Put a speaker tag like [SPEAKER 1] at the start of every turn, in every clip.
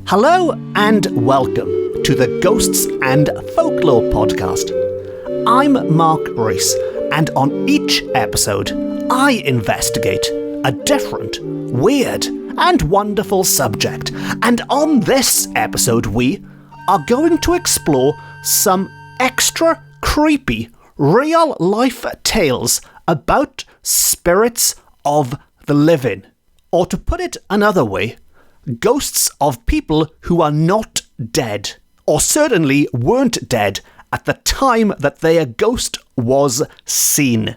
[SPEAKER 1] Hello and welcome to the Ghosts and Folklore podcast. I'm Mark Rees, and on each episode, I investigate a different, weird, and wonderful subject. And on this episode, we are going to explore some extra creepy, real-life tales about spirits of the living. Or to put it another way, ghosts of people who are not dead, or certainly weren't dead at the time that their ghost was seen.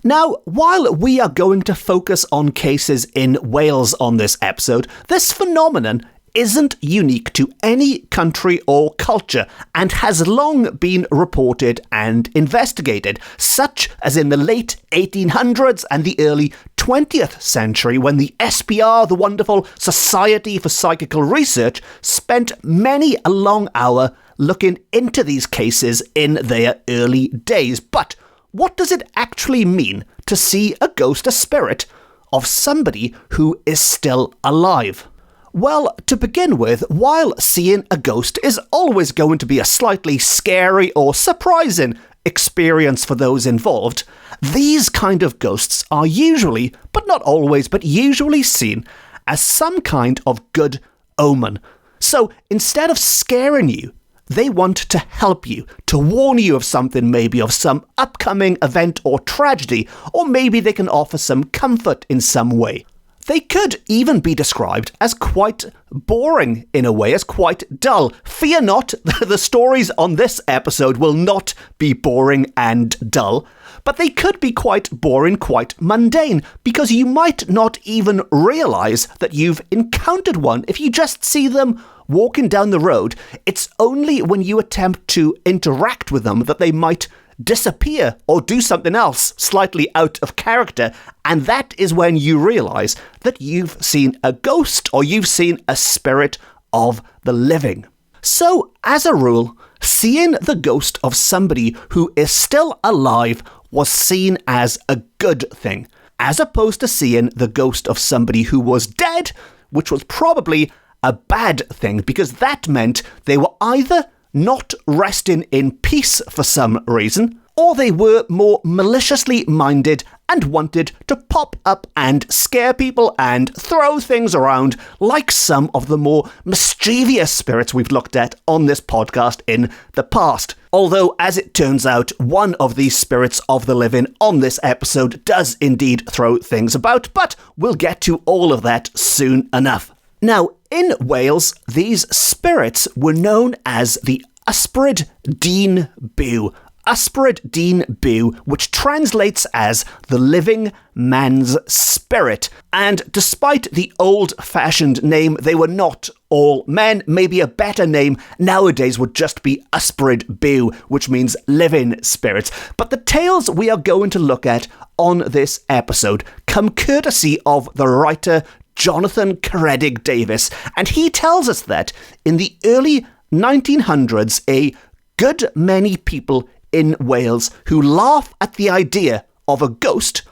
[SPEAKER 1] Now, while we are going to focus on cases in Wales on this episode, this phenomenon isn't unique to any country or culture and has long been reported and investigated, such as in the late 1800s and the early 20th century when the SPR, the wonderful Society for Psychical Research, spent many a long hour looking into these cases in their early days. But what does it actually mean to see a ghost, a spirit, of somebody who is still alive? Well, to begin with, while seeing a ghost is always going to be a slightly scary or surprising experience for those involved, these kind of ghosts are usually, but not always, but usually seen as some kind of good omen. So instead of scaring you, they want to help you, to warn you of something, maybe of some upcoming event or tragedy, or maybe they can offer some comfort in some way. They could even be described as quite boring in a way, as quite dull. Fear not, the stories on this episode will not be boring and dull, but they could be quite boring, quite mundane, because you might not even realise that you've encountered one if you just see them walking down the road. It's only when you attempt to interact with them that they might disappear or do something else slightly out of character, and that is when you realise that you've seen a ghost or you've seen a spirit of the living. So, as a rule, seeing the ghost of somebody who is still alive was seen as a good thing, as opposed to seeing the ghost of somebody who was dead, which was probably a bad thing, because that meant they were either not resting in peace for some reason, or they were more maliciously minded and wanted to pop up and scare people and throw things around like some of the more mischievous spirits we've looked at on this podcast in the past. Although, as it turns out, one of these spirits of the living on this episode does indeed throw things about, but we'll get to all of that soon enough. Now, in Wales, these spirits were known as the Ysbryd Dyn Byw. Ysbryd Dyn Byw, which translates as the living man's spirit. And despite the old-fashioned name, they were not all men. Maybe a better name nowadays would just be Ysbryd Byw, which means living spirits. But the tales we are going to look at on this episode come courtesy of the writer Jonathan Caredig Davis, and he tells us that in the early 1900s, a good many people in Wales who laugh at the idea of a ghost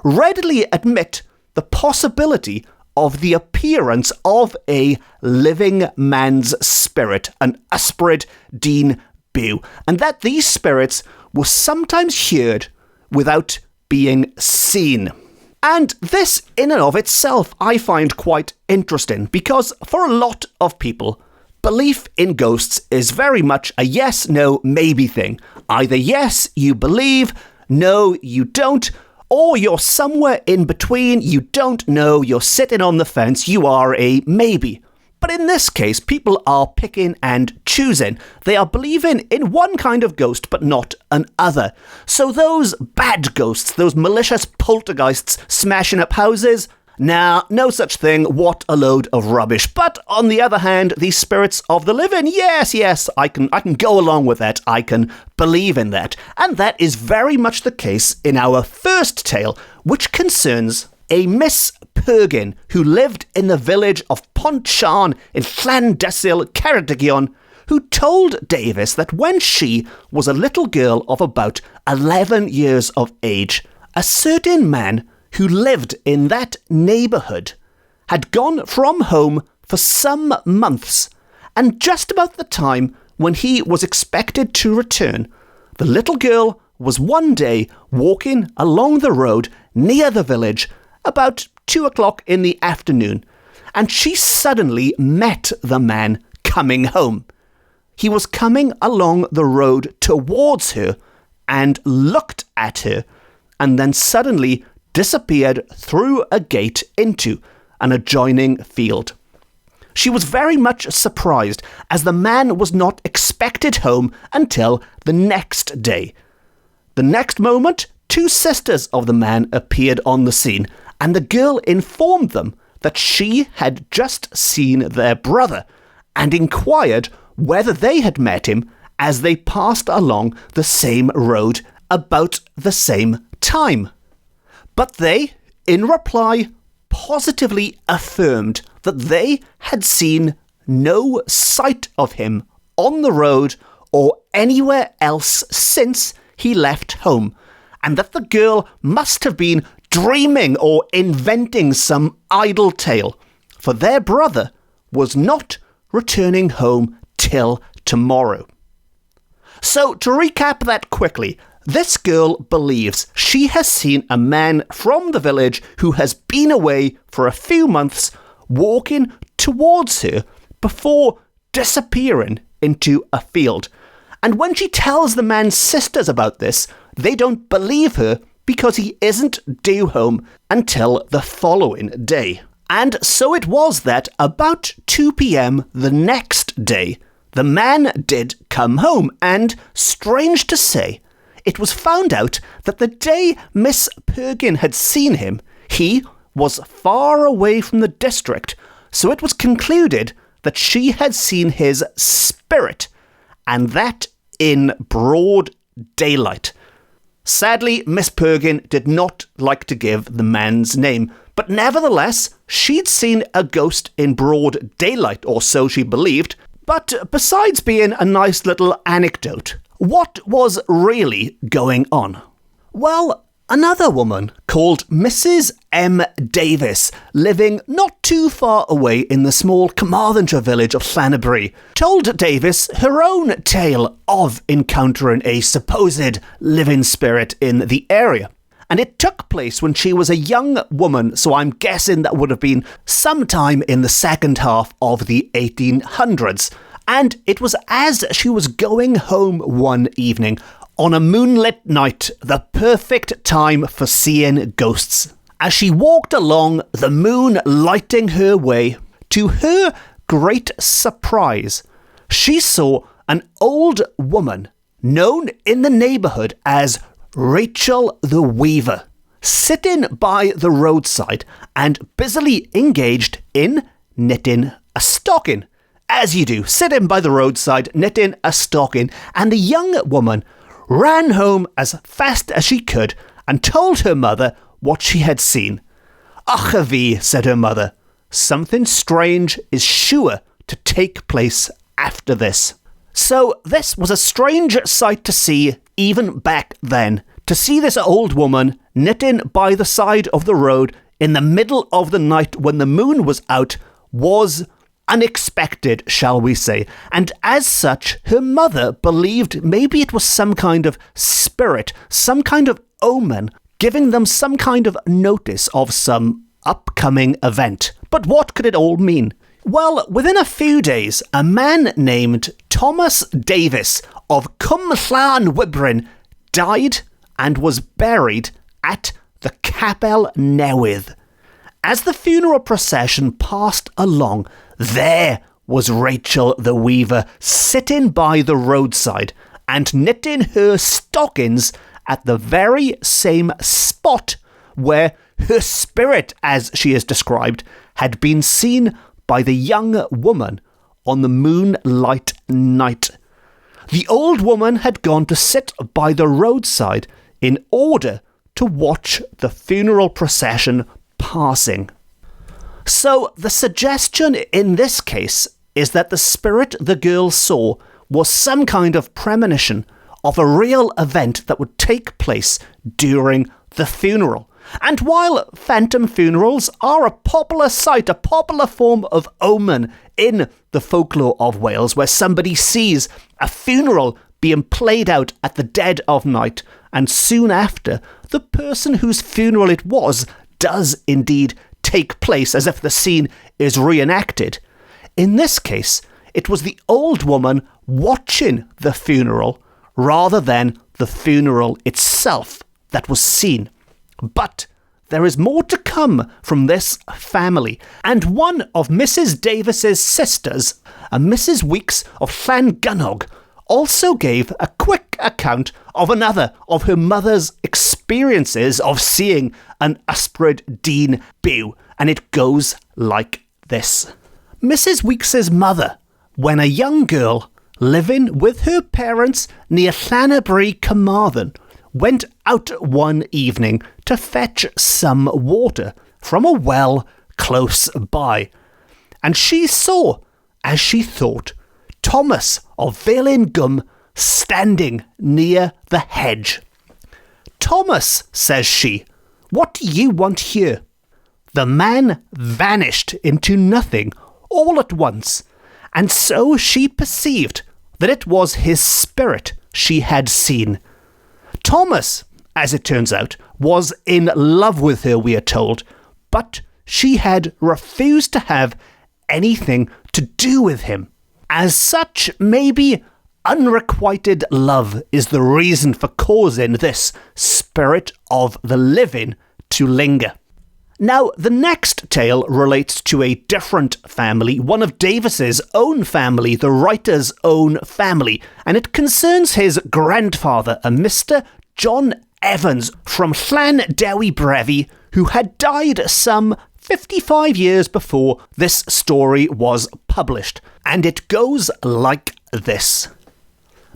[SPEAKER 1] readily admit the possibility of the appearance of a living man's spirit, an Ysbryd Dyn Byw, and that these spirits were sometimes heard without being seen. And this, in and of itself, I find quite interesting, because for a lot of people, belief in ghosts is very much a yes, no, maybe thing. Either yes, you believe, no, you don't, or you're somewhere in between, you don't know, you're sitting on the fence, you are a maybe. But in this case, people are picking and choosing. They are believing in one kind of ghost, but not another. So those bad ghosts, those malicious poltergeists smashing up houses, nah, no such thing, what a load of rubbish. But on the other hand, these spirits of the living, yes, I can go along with that, I can believe in that. And that is very much the case in our first tale, which concerns a Miss Pergin who lived in the village of Pontcharn in Llandysul, Ceredigion, who told Davis that when she was a little girl of about 11 years of age, a certain man who lived in that neighbourhood had gone from home for some months, and just about the time when he was expected to return, the little girl was one day walking along the road near the village about 2 o'clock in the afternoon, and she suddenly met the man coming home. He was coming along the road towards her and looked at her, and then suddenly disappeared through a gate into an adjoining field. She was very much surprised, as the man was not expected home until the next day. The next moment, 2 sisters of the man appeared on the scene, and the girl informed them that she had just seen their brother, and inquired whether they had met him as they passed along the same road about the same time. But they, in reply, positively affirmed that they had seen no sight of him on the road or anywhere else since he left home, and that the girl must have been dreaming or inventing some idle tale, for their brother was not returning home till tomorrow. So, to recap that quickly, this girl believes she has seen a man from the village who has been away for a few months walking towards her before disappearing into a field. And when she tells the man's sisters about this, they don't believe her because he isn't due home until the following day. And so it was that about 2 p.m. the next day, the man did come home, and, strange to say, it was found out that the day Miss Pergin had seen him, he was far away from the district, so it was concluded that she had seen his spirit, and that in broad daylight. Sadly, Miss Pergin did not like to give the man's name, but nevertheless, she'd seen a ghost in broad daylight, or so she believed. But besides being a nice little anecdote, what was really going on? Well, another woman called Mrs. M. Davis, living not too far away in the small Carmarthenshire village of Llanybri, told Davis her own tale of encountering a supposed living spirit in the area. And it took place when she was a young woman, so I'm guessing that would have been sometime in the second half of the 1800s. And it was as she was going home one evening on a moonlit night, the perfect time for seeing ghosts. As she walked along, the moon lighting her way, to her great surprise, she saw an old woman known in the neighbourhood as Rachel the Weaver, sitting by the roadside and busily engaged in knitting a stocking. As you do, sitting by the roadside, knitting a stocking, and the young woman ran home as fast as she could and told her mother what she had seen. "Ach a bhí," said her mother, "something strange is sure to take place after this." So this was a strange sight to see even back then. To see this old woman knitting by the side of the road in the middle of the night when the moon was out was unexpected, shall we say, and as such, her mother believed maybe it was some kind of spirit, some kind of omen, giving them some kind of notice of some upcoming event. But what could it all mean? Well, within a few days, a man named Thomas Davis of Cwmllan Wybrin died and was buried at the Capel Newydd. As the funeral procession passed along, there was Rachel the Weaver sitting by the roadside and knitting her stockings at the very same spot where her spirit, as she is described, had been seen by the young woman on the moonlight night. The old woman had gone to sit by the roadside in order to watch the funeral procession passing. So the suggestion in this case is that the spirit the girl saw was some kind of premonition of a real event that would take place during the funeral. And while phantom funerals are a popular sight, a popular form of omen in the folklore of Wales, where somebody sees a funeral being played out at the dead of night, and soon after, the person whose funeral it was does indeed take place as if the scene is reenacted. In this case, it was the old woman watching the funeral rather than the funeral itself that was seen. But there is more to come from this family, and one of Mrs. Davis's sisters, a Mrs. Weeks of Llangunnog, also gave a quick account of another of her mother's experiences of seeing an ysbryd dyn byw, and it goes like this. Mrs. Weeks's mother, when a young girl living with her parents near Llanabry, Carmarthen, went out one evening to fetch some water from a well close by, and she saw, as she thought, Thomas of Felingum standing near the hedge. "Thomas," says she, "what do you want here?" The man vanished into nothing all at once, and so she perceived that it was his spirit she had seen. Thomas, as it turns out, was in love with her, we are told, but she had refused to have anything to do with him. As such, maybe unrequited love is the reason for causing this spirit of the living to linger. Now, the next tale relates to a different family, one of Davis's own family, the writer's own family, and it concerns his grandfather, a Mr. John Evans from Llandewi Brefi, who had died some 55 years before this story was published, and it goes like this.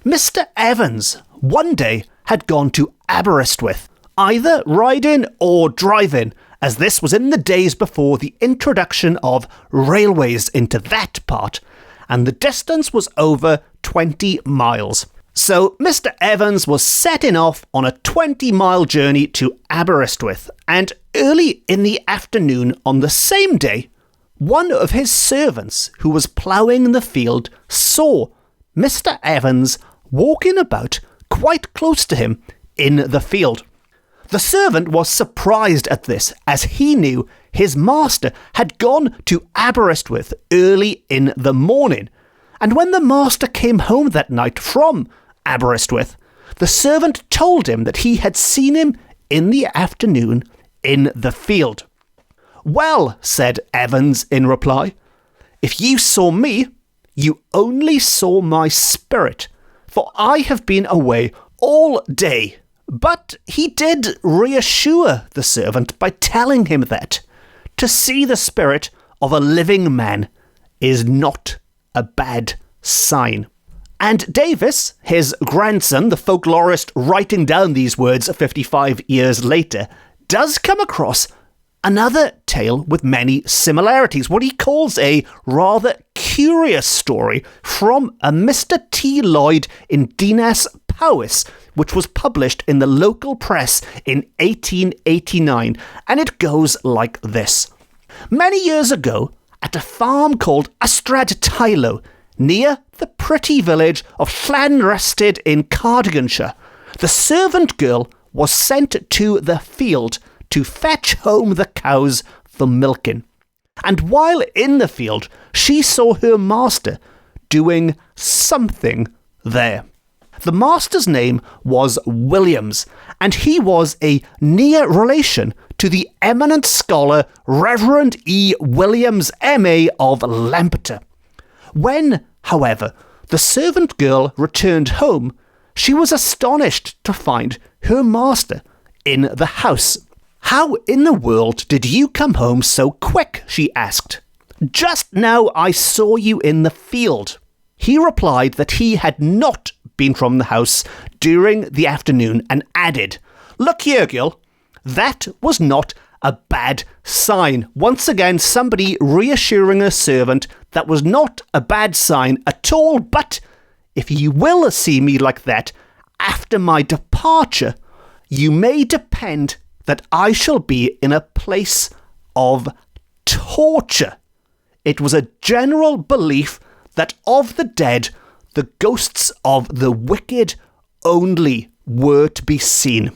[SPEAKER 1] Mr. Evans one day had gone to Aberystwyth, either riding or driving, as this was in the days before the introduction of railways into that part, and the distance was over 20 miles. So Mr. Evans was setting off on a 20-mile journey to Aberystwyth, and early in the afternoon on the same day, one of his servants who was ploughing the field saw Mr. Evans walking about quite close to him in the field. The servant was surprised at this, as he knew his master had gone to Aberystwyth early in the morning, and when the master came home that night from Aberystwyth, the servant told him that he had seen him in the afternoon in the field. "Well," said Evans in reply, "if you saw me, you only saw my spirit, for I have been away all day." But he did reassure the servant by telling him that to see the spirit of a living man is not a bad sign. And Davis, his grandson, the folklorist writing down these words 55 years later, does come across another tale with many similarities, what he calls a rather curious story from a Mr. T. Lloyd in Dinas Powys, which was published in the local press in 1889, and it goes like this. Many years ago, at a farm called Ystrad Tylo, near the pretty village of Llanrysted in Cardiganshire, the servant girl was sent to the field to fetch home the cows for milking. And while in the field, she saw her master doing something there. The master's name was Williams, and he was a near relation to the eminent scholar Reverend E. Williams, M.A. of Lampeter. When, however, the servant girl returned home, she was astonished to find her master in the house. "How in the world did you come home so quick?" she asked. "Just now I saw you in the field." He replied that he had not been from the house during the afternoon and added, "Look here, girl, that was not a bad sign." Once again, somebody reassuring a servant that was not a bad sign at all, but if you will see me like that after my departure, you may depend that I shall be in a place of torture. It was a general belief that of the dead, the ghosts of the wicked only were to be seen.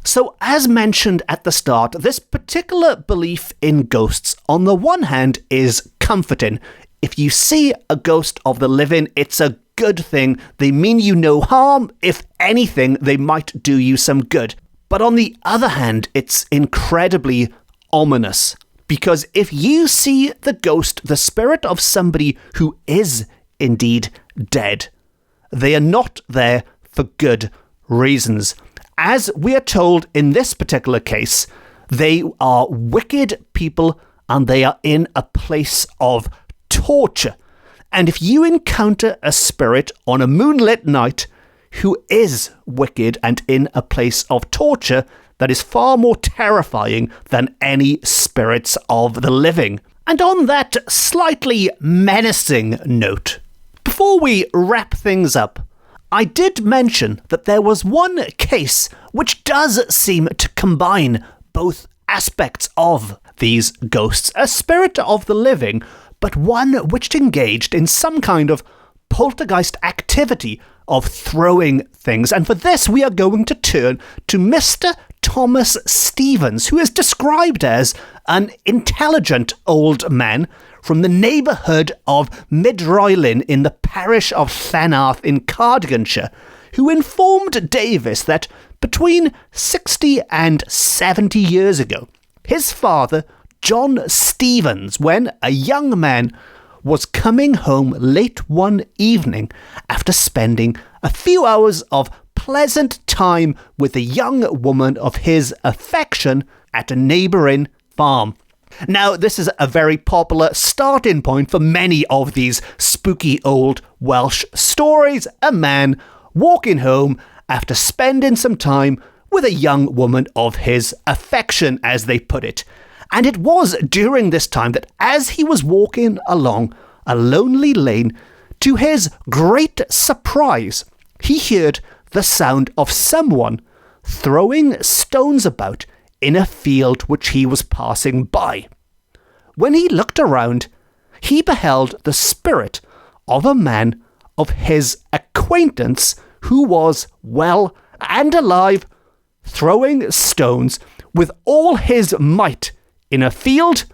[SPEAKER 1] So, as mentioned at the start, this particular belief in ghosts, on the one hand, is comforting. If you see a ghost of the living, it's a good thing. They mean you no harm. If anything, they might do you some good. But on the other hand, it's incredibly ominous. Because if you see the ghost, the spirit of somebody who is indeed dead, they are not there for good reasons. As we are told in this particular case, they are wicked people and they are in a place of torture. And if you encounter a spirit on a moonlit night who is wicked and in a place of torture, that is far more terrifying than any spirits of the living. And on that slightly menacing note, before we wrap things up, I did mention that there was one case which does seem to combine both aspects of these ghosts, a spirit of the living, but one which engaged in some kind of poltergeist activity of throwing things. And for this, we are going to turn to Mr. Thomas Stevens, who is described as an intelligent old man from the neighbourhood of Mydroelyn in the parish of Llanarth in Cardiganshire, who informed Davies that between 60 and 70 years ago, his father, John Stevens, when a young man, was coming home late one evening after spending a few hours of pleasant time with a young woman of his affection at a neighbouring farm. Now, this is a very popular starting point for many of these spooky old Welsh stories. A man walking home after spending some time with a young woman of his affection, as they put it. And it was during this time that as he was walking along a lonely lane, to his great surprise, he heard the sound of someone throwing stones about in a field which he was passing by. When he looked around, he beheld the spirit of a man of his acquaintance who was well and alive, throwing stones with all his might in a field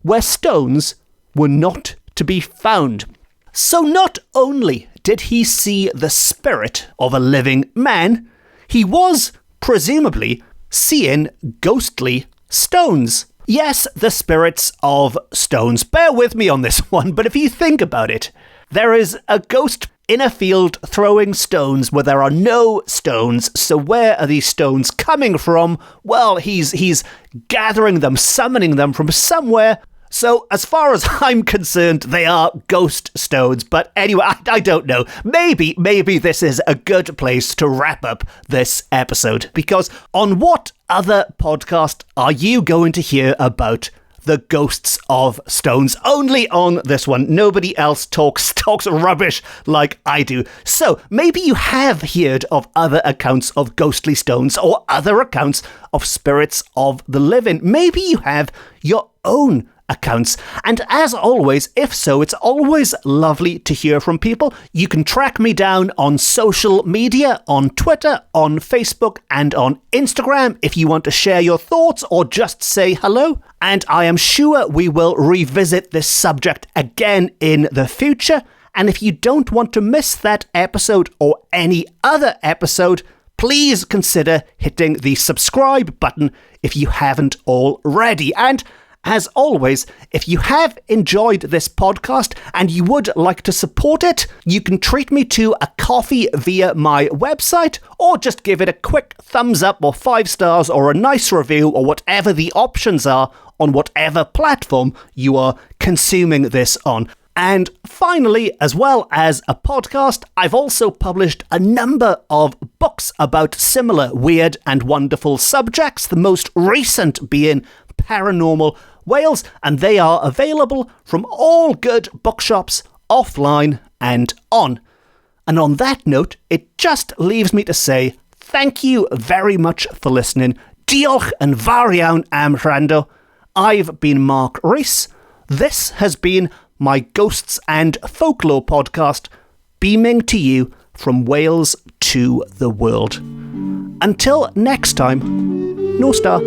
[SPEAKER 1] where stones were not to be found. So not only did he see the spirit of a living man, he was, presumably, seeing ghostly stones. Yes, the spirits of stones. Bear with me on this one, but if you think about it, there is a ghost in a field throwing stones where there are no stones. So where are these stones coming from? Well, he's gathering them, summoning them from somewhere. So, as far as I'm concerned, they are ghost stones. But anyway, I don't know. Maybe this is a good place to wrap up this episode. Because on what other podcast are you going to hear about the ghosts of stones? Only on this one. Nobody else talks rubbish like I do. So, maybe you have heard of other accounts of ghostly stones or other accounts of spirits of the living. Maybe you have your own accounts. And as always, if so, it's always lovely to hear from people. You can track me down on social media, on Twitter, on Facebook, and on Instagram if you want to share your thoughts or just say hello. And I am sure we will revisit this subject again in the future. And if you don't want to miss that episode or any other episode, please consider hitting the subscribe button if you haven't already. And as always, if you have enjoyed this podcast and you would like to support it, you can treat me to a coffee via my website, or just give it a quick thumbs up or 5 stars or a nice review or whatever the options are on whatever platform you are consuming this on. And finally, as well as a podcast, I've also published a number of books about similar weird and wonderful subjects, the most recent being Paranormal Wales, and they are available from all good bookshops, offline and on. And on that note, it just leaves me to say thank you very much for listening. Diolch yn fawr iawn am wrando. I've been Mark Rees. This has been my Ghosts and Folklore podcast, beaming to you from Wales to the world. Until next time, no star.